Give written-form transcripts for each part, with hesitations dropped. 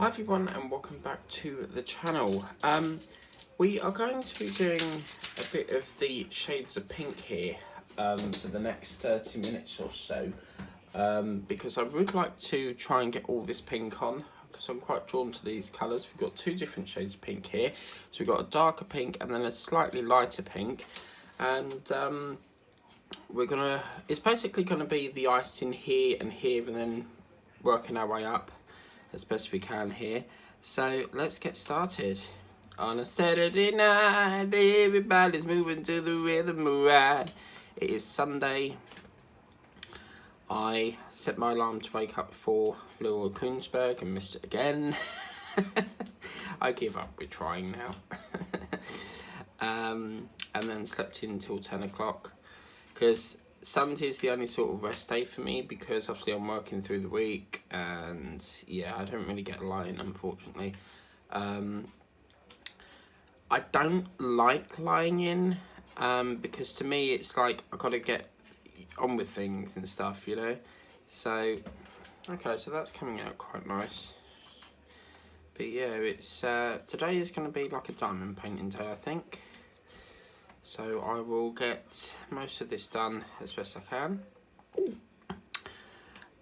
Hi everyone and welcome back to the channel. We are going to be doing a bit of the shades of pink here for the next 30 minutes or so, because I would like to try and get all this pink on because I'm quite drawn to these colours. We've got two different shades of pink here. So we've got a darker pink and then a slightly lighter pink, and it's basically gonna be the icing here and here and then working our way up as best we can here. So let's get started. On a Saturday night, everybody's moving to the rhythm ride. It is Sunday. I set my alarm to wake up for Leroy Koonsberg and missed it again. I give up with trying now. And then slept in until 10 o'clock because Sunday's the only sort of rest day for me because obviously I'm working through the week, and yeah, I don't really get a lie in, unfortunately. I don't like lying in because to me it's like I've got to get on with things and stuff, you know. So okay, so that's coming out quite nice. But yeah, it's today is going to be like a diamond painting day, I think. So I will get most of this done as best I can.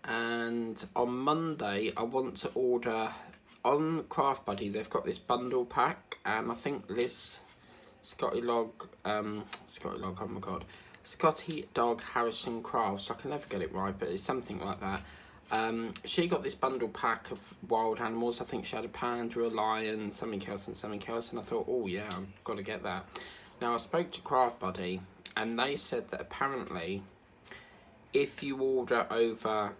And on Monday, I want to order, on Craft Buddy, they've got this bundle pack, and I think Liz, Scotty Dog Harrison Crafts, I can never get it right, but it's something like that. She got this bundle pack of wild animals. I think she had a panda, a lion, something else, and I thought, oh yeah, I've got to get that. Now, I spoke to Craft Buddy, and they said that apparently if you order over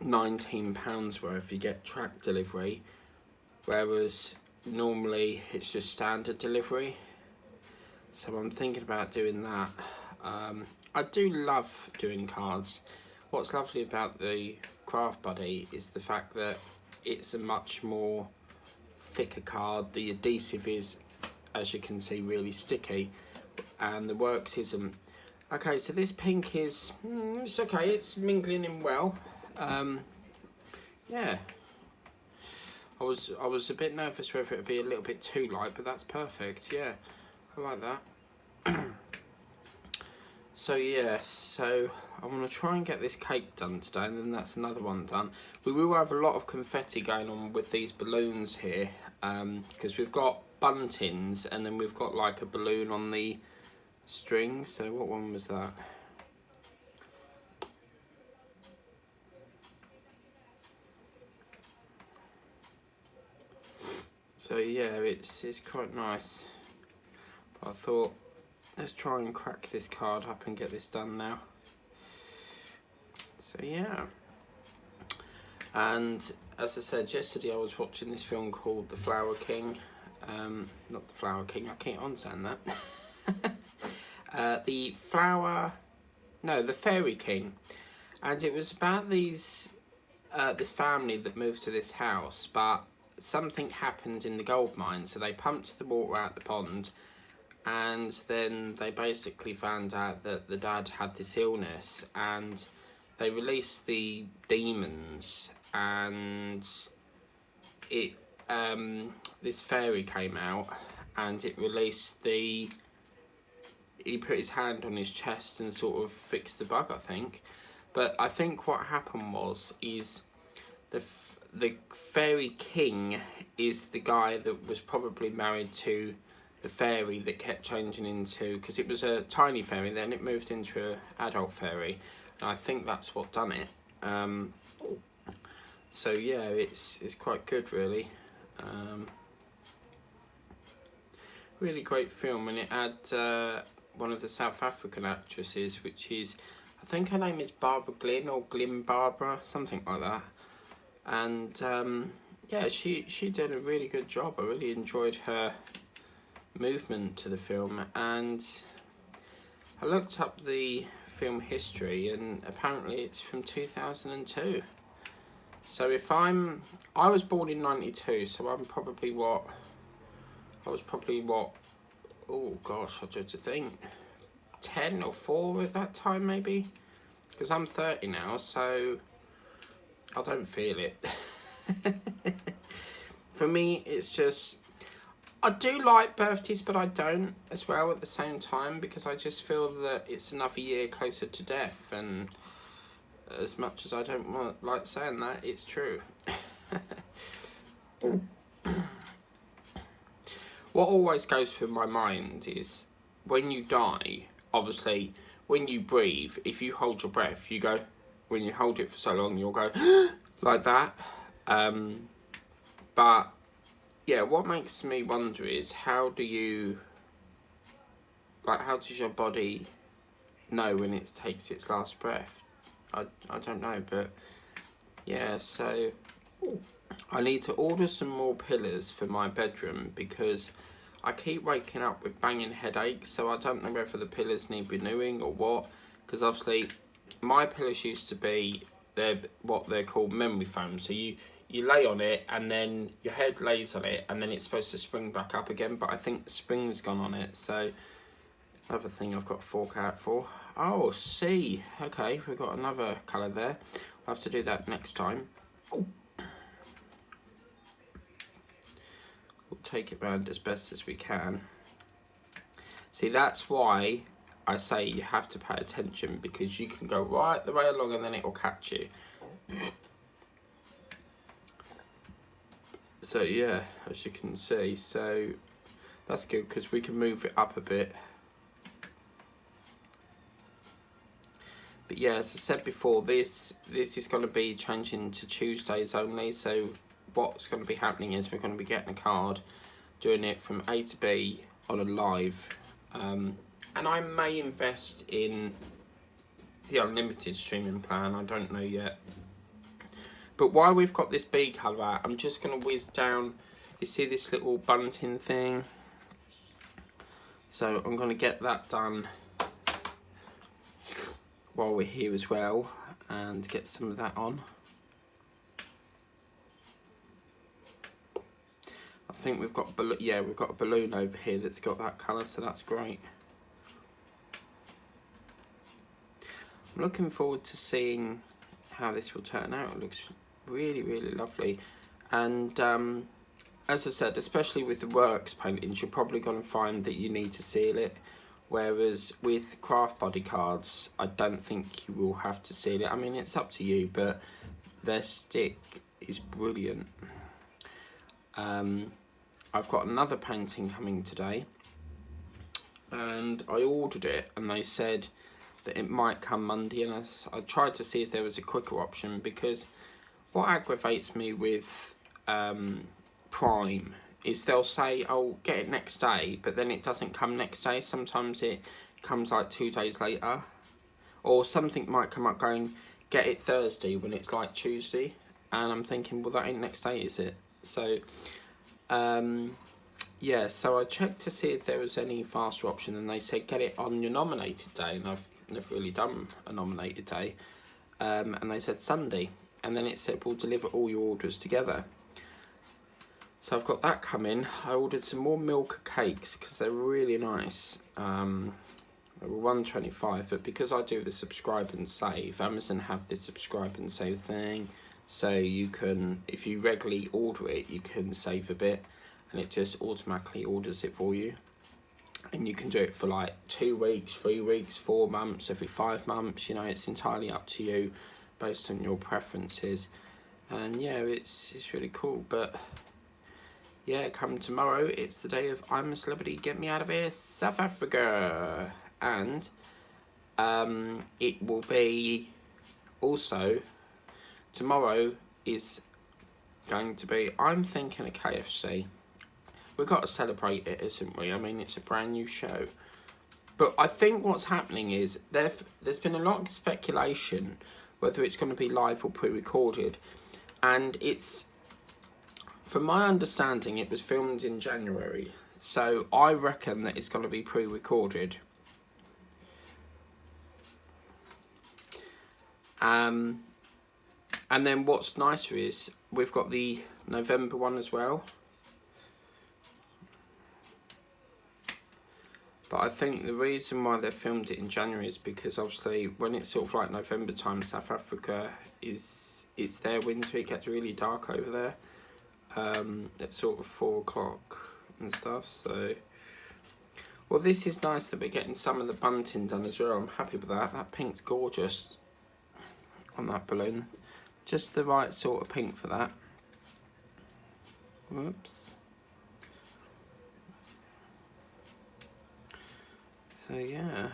£19 worth, you get track delivery, whereas normally it's just standard delivery. So I'm thinking about doing that. I do love doing cards. What's lovely about the Craft Buddy is the fact that it's a much more thicker card. The adhesive is, as you can see, really sticky, and the works isn't. Okay, so this pink is it's okay, it's mingling in well. Yeah, I was a bit nervous whether it would be a little bit too light, but that's perfect. Yeah, I like that. So yeah, so I'm gonna try and get this cake done today, and then that's another one done. We will have a lot of confetti going on with these balloons here, because we've got buntings and then we've got like a balloon on the string. So what one was that? So yeah, it's quite nice, but I thought let's try and crack this card up and get this done now. So yeah, and as I said yesterday, I was watching this film called The Flower King. Not The Flower King, I keep on saying that. The Fairy King. And it was about this family that moved to this house, but something happened in the gold mine, so they pumped the water out the pond, and then they basically found out that the dad had this illness, and they released the demons, and this fairy came out, and it released he put his hand on his chest and sort of fixed the bug, I think. But I think what happened is the fairy king is the guy that was probably married to the fairy that kept changing into, because it was a tiny fairy, then it moved into an adult fairy, and I think that's what done it. So yeah, it's quite good, really. Really great film, and it had one of the South African actresses, which is, I think her name is Barbara Glynn, or Glyn Barbara, something like that. And yeah, she did a really good job. I really enjoyed her movement to the film, and I looked up the film history, and apparently it's from 2002. So I was born in 92, so I'm probably what, oh gosh, I dread to think, 10 or 4 at that time maybe, because I'm 30 now, so I don't feel it. for me, it's just, I do like birthdays, but I don't as well at the same time, because I just feel that it's another year closer to death, and as much as I don't like saying that, it's true. What always goes through my mind is when you die, obviously, when you breathe, if you hold your breath, you go, when you hold it for so long, you'll go like that. But yeah, what makes me wonder is how does your body know when it takes its last breath? I don't know, but yeah, so I need to order some more pillows for my bedroom because I keep waking up with banging headaches, so I don't know whether the pillows need renewing or what, because obviously my pillows used to be, what they're called memory foam, so you lay on it and then your head lays on it and then it's supposed to spring back up again, but I think the spring's gone on it, so another thing I've got to fork out for. Oh, see, okay, we've got another colour there. I'll have to do that next time. We'll take it round as best as we can. See, that's why I say you have to pay attention, because you can go right the way along and then it will catch you. So yeah, as you can see, so that's good because we can move it up a bit. But yeah, as I said before, this is going to be changing to Tuesdays only. So what's going to be happening is we're going to be getting a card, doing it from A to B on a live. And I may invest in the unlimited streaming plan, I don't know yet. But while we've got this B colour out, I'm just going to whiz down, you see this little bunting thing? So I'm going to get that done while we're here as well, and get some of that on. I think we've got we've got a balloon over here that's got that colour, so that's great. I'm looking forward to seeing how this will turn out. It looks really, really lovely. And as I said, especially with the works paintings, you're probably going to find that you need to seal it. Whereas with craft body cards, I don't think you will have to seal it. I mean, it's up to you, but their stick is brilliant. I've got another painting coming today, and I ordered it, and they said that it might come Monday, and I tried to see if there was a quicker option, because what aggravates me with Prime is they'll say, oh, get it next day, but then it doesn't come next day. Sometimes it comes like 2 days later, or something might come up going, get it Thursday, when it's like Tuesday, and I'm thinking, well, that ain't next day, is it? So yeah, so I checked to see if there was any faster option, and they said get it on your nominated day, and I've never really done a nominated day, and they said Sunday, and then it said we'll deliver all your orders together. So I've got that coming. I ordered some more Milka cakes because they're really nice. They were $1.25, but because I do the subscribe and save, Amazon have this subscribe and save thing, so you can, if you regularly order it, you can save a bit, and it just automatically orders it for you. And you can do it for like 2 weeks, 3 weeks, 4 months, every 5 months. You know, it's entirely up to you based on your preferences. And yeah, it's really cool. But yeah, come tomorrow, it's the day of I'm a Celebrity, Get Me Out of Here, South Africa. And it will be also, tomorrow is going to be, I'm thinking of KFC. We've got to celebrate it, isn't we? I mean, it's a brand new show. But I think what's happening is there's been a lot of speculation whether it's going to be live or pre-recorded. And it's, from my understanding, it was filmed in January. So I reckon that it's going to be pre-recorded. And then what's nicer is we've got the November one as well. But I think the reason why they filmed it in January is because obviously when it's sort of like November time, South Africa it's their winter, it gets really dark over there. at sort of 4 o'clock and stuff. So, well, this is nice that we're getting some of the bunting done as well. I'm happy with that. That pink's gorgeous on that balloon. Just the right sort of pink for that. Whoops. So yeah.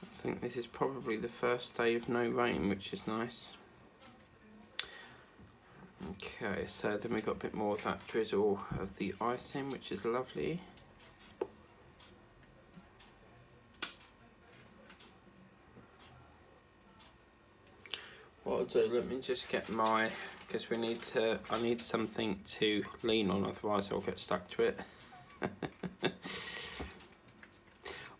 I think this is probably the first day of no rain, which is nice. Okay, so then we've got a bit more of that drizzle of the icing, which is lovely. What I'll do, let me just get my, because I need something to lean on, otherwise I'll get stuck to it.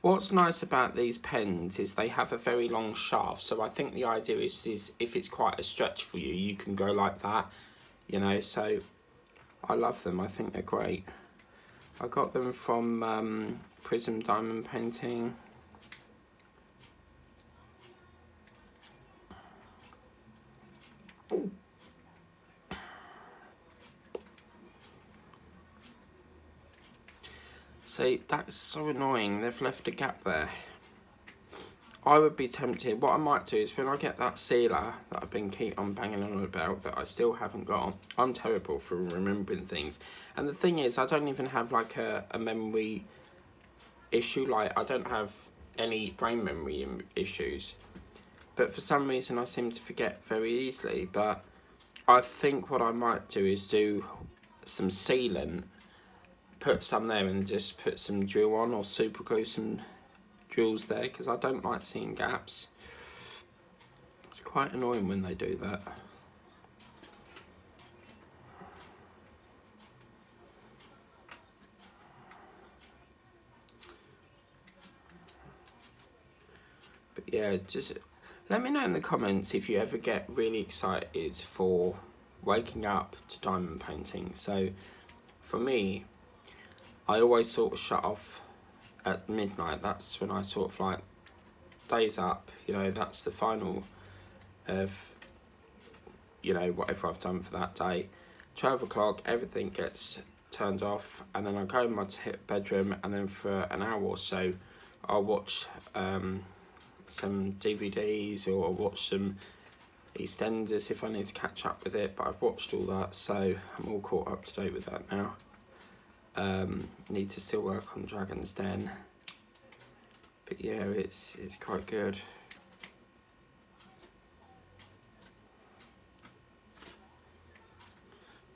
What's nice about these pens is they have a very long shaft, so I think the idea is if it's quite a stretch for you, you can go like that, you know, so I love them. I think they're great. I got them from Prism Diamond Painting. Ooh. See, that's so annoying. They've left a gap there. I would be tempted. What I might do is when I get that sealer that I've been keep on banging on about that I still haven't got. I'm terrible for remembering things. And the thing is, I don't even have like a memory issue. Like, I don't have any brain memory issues. But for some reason, I seem to forget very easily. But I think what I might do is do some sealant, put some there and just put some drill on or super glue some drills there, because I don't like seeing gaps. It's quite annoying when they do that. But yeah, just let me know in the comments if you ever get really excited for waking up to diamond painting. So for me, I always sort of shut off at midnight. That's when I sort of like days up, you know, that's the final of, you know, whatever I've done for that day. 12 o'clock, everything gets turned off, and then I go in my bedroom, and then for an hour or so I'll watch some DVDs or I'll watch some EastEnders if I need to catch up with it, but I've watched all that, so I'm all caught up to date with that now. Need to still work on Dragon's Den, but yeah, it's quite good.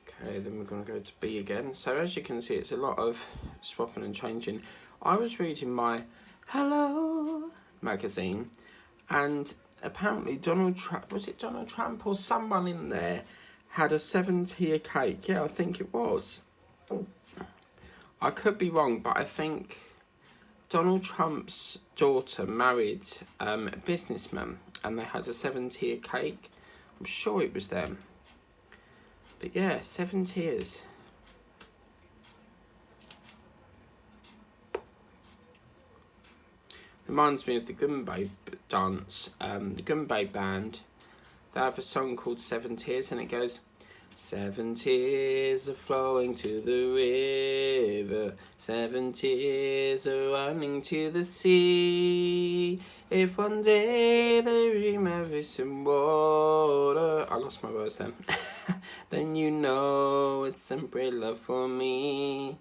Okay, then we're going to go to B again. So as you can see, it's a lot of swapping and changing. I was reading my Hello magazine, and apparently Donald Trump, was it Donald Trump or someone in there, had a 7-tier cake. Yeah, I think it was. I could be wrong, but I think Donald Trump's daughter married a businessman, and they had a 7-tier cake. I'm sure it was them. But yeah, 7 tiers. Reminds me of the Goombay dance. The Goombay band, they have a song called 7 Tears, and it goes, 7 tears are flowing to the river, 7 tears are running to the sea. If one day the river is some water, I lost my words then. Then you know it's umbrella for me.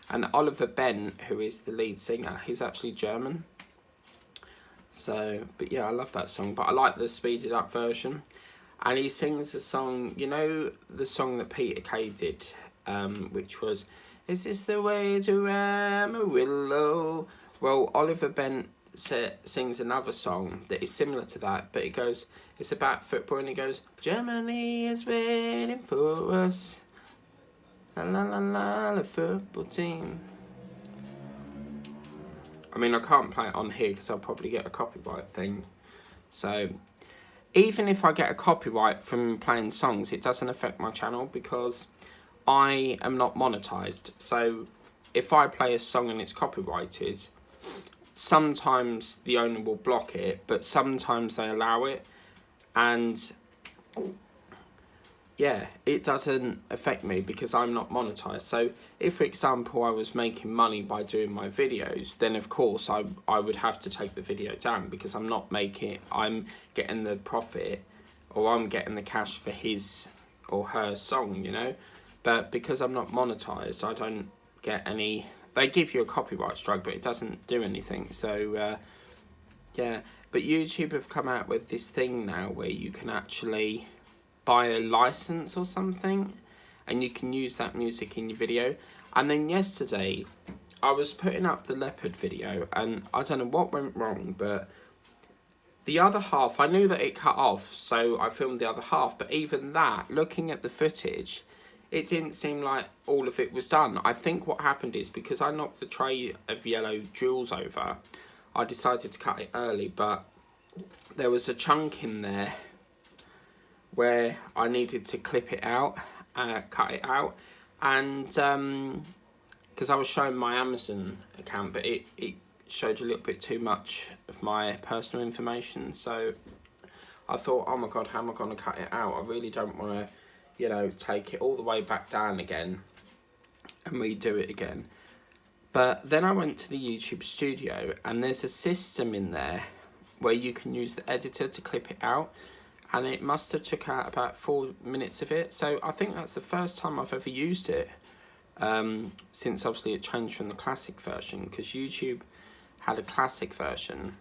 And Oliver Bent, who is the lead singer, he's actually German. So, but yeah, I love that song, but I like the speeded up version. And he sings the song, you know, the song that Peter Kay did, which was, is this the way to Amarillo? Well, Oliver Bent sings another song that is similar to that, but it goes, it's about football, and it goes, Germany is waiting for us, la la la la, the football team. I mean, I can't play it on here because I'll probably get a copyright thing. So even if I get a copyright from playing songs, it doesn't affect my channel because I am not monetized. So if I play a song and it's copyrighted, sometimes the owner will block it, but sometimes they allow it. And yeah, it doesn't affect me because I'm not monetized. So if, for example, I was making money by doing my videos, then of course I would have to take the video down, because I'm not making, I'm getting the profit, or I'm getting the cash for his or her song, you know. But because I'm not monetized, I don't get any. They give you a copyright strike, but it doesn't do anything. So yeah, but YouTube have come out with this thing now where you can actually buy a license or something, and you can use that music in your video. And then yesterday I was putting up the leopard video, and I don't know what went wrong, but the other half, I knew that it cut off, so I filmed the other half. But even that, looking at the footage, it didn't seem like all of it was done. I think what happened is, because I knocked the tray of yellow jewels over, I decided to cut it early, but there was a chunk in there where I needed to clip it out, cut it out, and because I was showing my Amazon account, but it showed a little bit too much of my personal information, so I thought, oh my god, how am I going to cut it out? I really don't want to, you know, take it all the way back down again and redo it again. But then I went to the YouTube studio, and there's a system in there where you can use the editor to clip it out, and it must have took out about 4 minutes of it. So I think that's the first time I've ever used it, since obviously it changed from the classic version, because YouTube had a classic version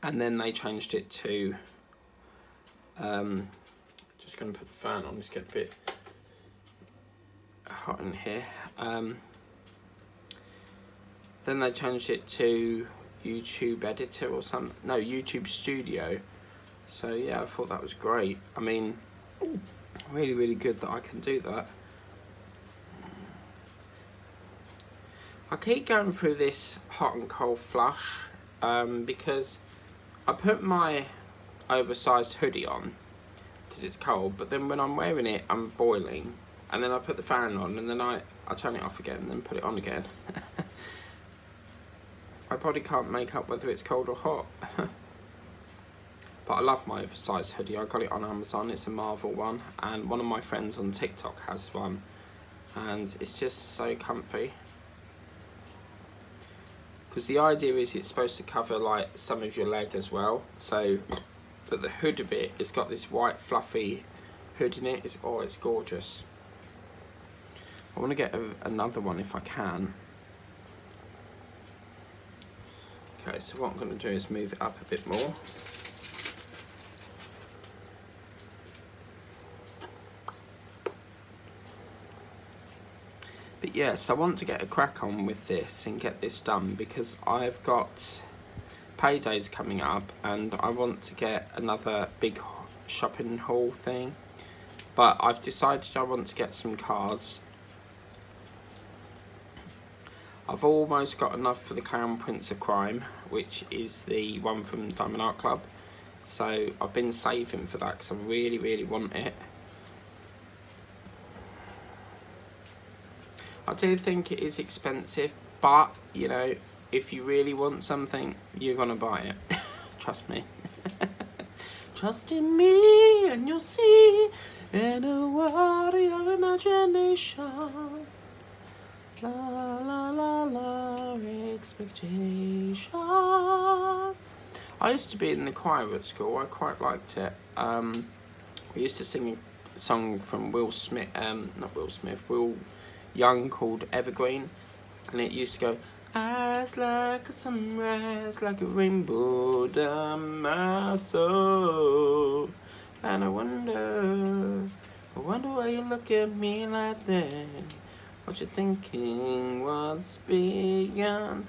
and then they changed it to just going to put the fan on, it's getting a bit hot in here. Then they changed it to YouTube editor or something, no, YouTube studio. So yeah, I thought that was great. I mean, really, really good that I can do that. I keep going through this hot and cold flush because I put my oversized hoodie on because it's cold, but then when I'm wearing it, I'm boiling, and then I put the fan on, and then I turn it off again and then put it on again. I probably can't make up whether it's cold or hot. But I love my oversized hoodie. I got it on Amazon. It's a Marvel one, and one of my friends on TikTok has one, and it's just so comfy. Because the idea is it's supposed to cover like some of your leg as well. So, but the hood of it, it's got this white fluffy hood in it. It's gorgeous. I want to get another one if I can. Okay, so what I'm going to do is move it up a bit more. But yes, I want to get a crack on with this and get this done, because I've got paydays coming up and I want to get another big shopping haul thing. But I've decided I want to get some cards. I've almost got enough for the Clown Prince of Crime, which is the one from Diamond Art Club. So I've been saving for that because I really, really want it. I do think it is expensive, but, you know, if you really want something, you're going to buy it. Trust me. Trust in me and you'll see in a world of your imagination. La la la la, expectation. I used to be in the choir at school. I quite liked it. We used to sing a song from Will Young called Evergreen, and it used to go, eyes like a sunrise, like a rainbow down my soul, and I wonder why you look at me like that, what you thinking, what's beyond,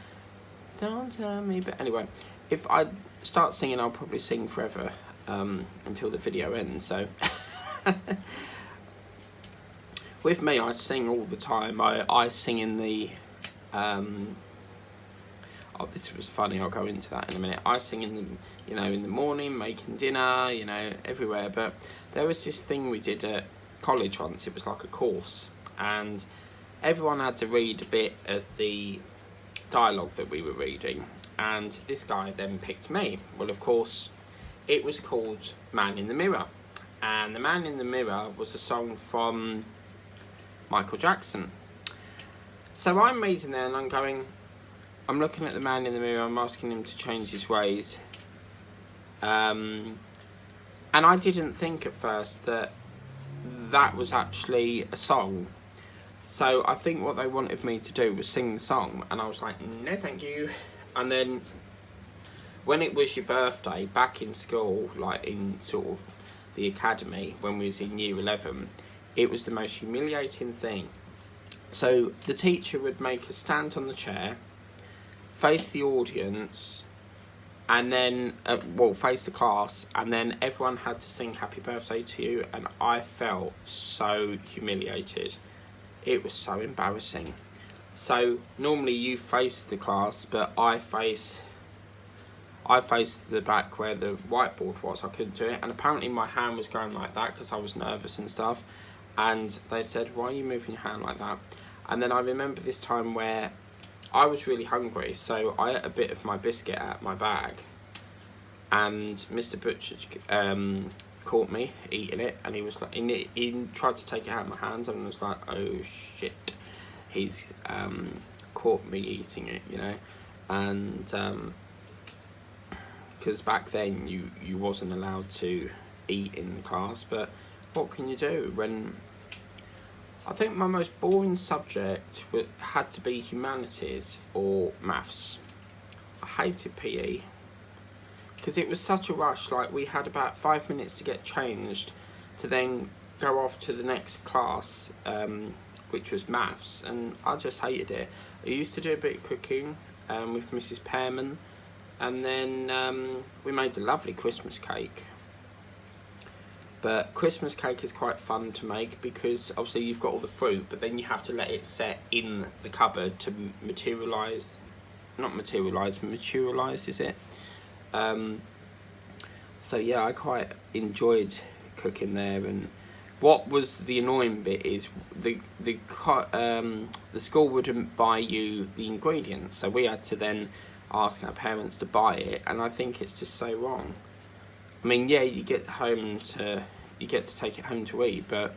don't tell me. But anyway, if I start singing, I'll probably sing forever until the video ends, so with me, I sing all the time. I sing in the oh, this was funny, I'll go into that in a minute. I sing in the, you know, in the morning, making dinner, you know, everywhere. But there was this thing we did at college once. It was like a course, and everyone had to read a bit of the dialogue that we were reading, and this guy then picked me. Well, of course, it was called Man in the Mirror, and the Man in the Mirror was a song from Michael Jackson. So I'm reading there and I'm looking at the man in the mirror, I'm asking him to change his ways. And I didn't think at first that was actually a song. So I think what they wanted me to do was sing the song, and I was like, no thank you. And then when it was your birthday, back in school, like in sort of the academy, when we was in year 11, it was the most humiliating thing. So the teacher would make us stand on the chair, face the audience, and then, face the class, and then everyone had to sing Happy Birthday to you, and I felt so humiliated. It was so embarrassing. So normally you face the class, but I faced the back where the whiteboard was. I couldn't do it, and apparently my hand was going like that because I was nervous and stuff. And they said, why are you moving your hand like that? And then I remember this time where I was really hungry, so I ate a bit of my biscuit out of my bag, and Mr. Butcher caught me eating it, and he was like, he tried to take it out of my hands, and I was like, oh shit, he's caught me eating it, you know. And because back then you wasn't allowed to eat in the class, but what can you do when I think my most boring subject had to be humanities or maths. I hated PE because it was such a rush. Like, we had about 5 minutes to get changed to then go off to the next class, which was maths, and I just hated it. I used to do a bit of cooking with Mrs. Pearman, and then we made a lovely Christmas cake. But Christmas cake is quite fun to make because obviously you've got all the fruit, but then you have to let it set in the cupboard to materialise, is it? So yeah, I quite enjoyed cooking there. And what was the annoying bit is the school wouldn't buy you the ingredients, so we had to then ask our parents to buy it, and I think it's just so wrong. I mean, yeah, you get to take it home to eat, but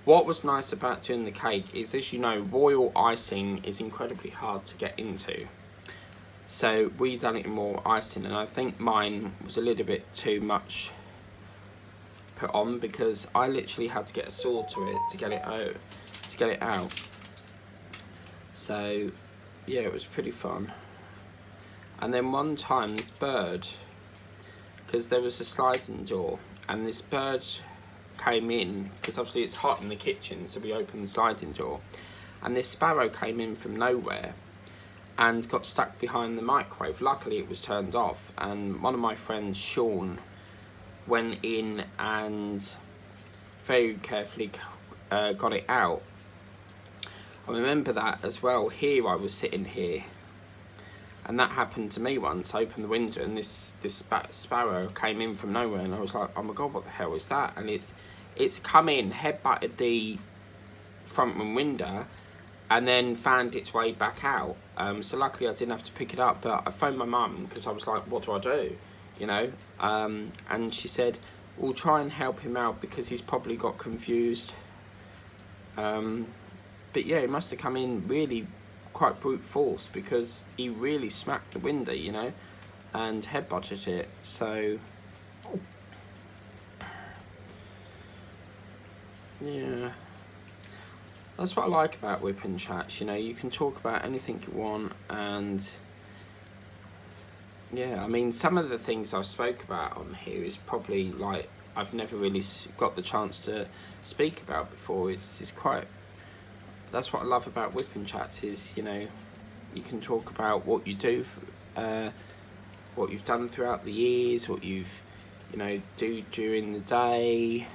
what was nice about doing the cake is, as you know, royal icing is incredibly hard to get into. So we done it in royal icing, and I think mine was a little bit too much put on because I literally had to get a saw to it to get it out. So yeah, it was pretty fun. And then one time this bird, because there was a sliding door, and this bird came in, because obviously it's hot in the kitchen, so we opened the sliding door, and this sparrow came in from nowhere and got stuck behind the microwave. Luckily it was turned off, and one of my friends, Sean, went in and very carefully got it out. I remember that as well. Here I was sitting here, and that happened to me once. I opened the window and this sparrow came in from nowhere, and I was like, oh my god, what the hell is that? And it's come in, head-butted the front room window, and then found its way back out. So luckily I didn't have to pick it up, but I phoned my mum because I was like, what do I do? You know? And she said, we'll try and help him out because he's probably got confused. But yeah, it must have come in really quite brute force because he really smacked the window, you know, and headbutted it. So yeah, that's what I like about whipping chats, you know, you can talk about anything you want. And yeah, I mean, some of the things I spoke about on here is probably like I've never really got the chance to speak about before. It's quite, that's what I love about whipping chats is, you know, you can talk about what you do, what you've done throughout the years, what you've, you know, do during the day.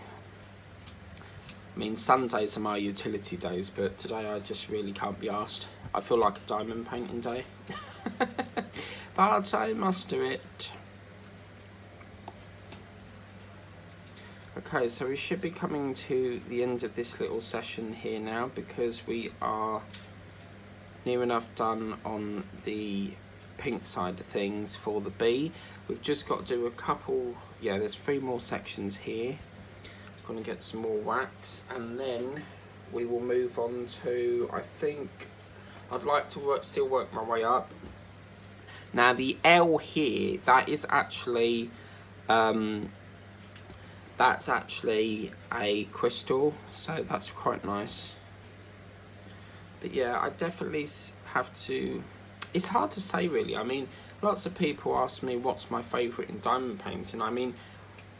I mean, Sundays are my utility days, but today I just really can't be asked. I feel like a diamond painting day. But I must do it. Okay, so we should be coming to the end of this little session here now, because we are near enough done on the pink side of things for the bee. We've just got to do a couple, yeah, there's 3 more sections here. I'm going to get some more wax, and then we will move on to, I think, I'd like to still work my way up. Now the L here, that is actually, that's actually a crystal, so that's quite nice. But yeah, I definitely have to, it's hard to say really. I mean, lots of people ask me what's my favourite in diamond painting. I mean,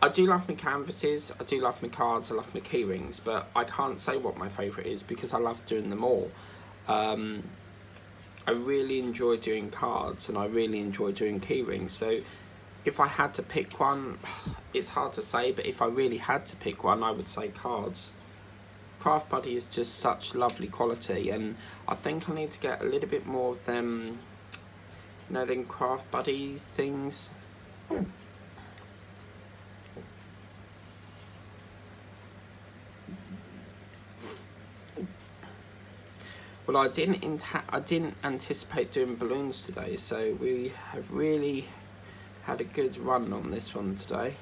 I do love my canvases, I do love my cards, I love my key rings, but I can't say what my favourite is because I love doing them all. I really enjoy doing cards and I really enjoy doing key rings, so if I had to pick one, it's hard to say, but if I really had to pick one, I would say cards. Craft Buddy is just such lovely quality, and I think I need to get a little bit more of them, you know, them Craft Buddy things. Well, I didn't anticipate doing balloons today, so we have really had a good run on this one today.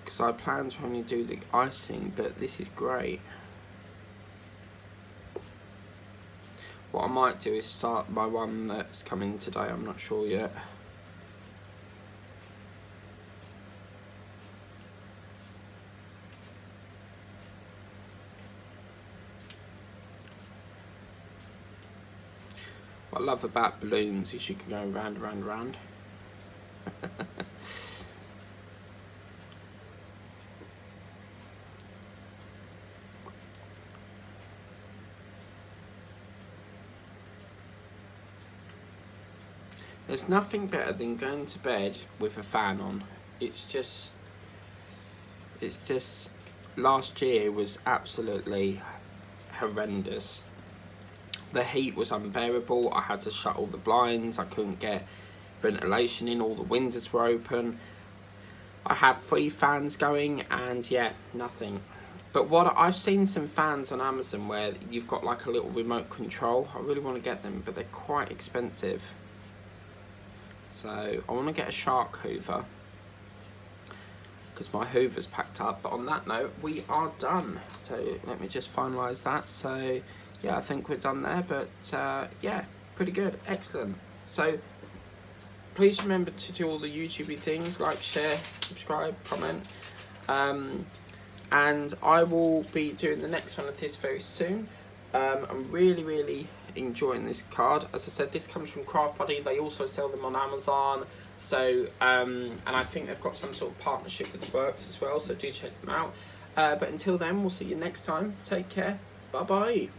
Because I plan to only do the icing, but this is great. What I might do is start my one that's coming today, I'm not sure yet. What I love about balloons is you can go round, round, round. There's nothing better than going to bed with a fan on. It's just last year was absolutely horrendous. The heat was unbearable. I had to shut all the blinds. I couldn't get ventilation in. All the windows were open. I have 3 fans going, and yeah, nothing. But what I've seen some fans on Amazon where you've got like a little remote control. I really want to get them, but they're quite expensive. So I want to get a shark hoover because my hoover's packed up. But on that note, we are done. So let me just finalise that. So yeah, I think we're done there, but yeah, pretty good, excellent. So please remember to do all the YouTubey things, like, share, subscribe, comment, and I will be doing the next one of this very soon. I'm really enjoying this card. As I said, this comes from Craft Buddy. They also sell them on Amazon, so and I think they've got some sort of partnership with Works as well, so do check them out. But until then, we'll see you next time. Take care, bye bye.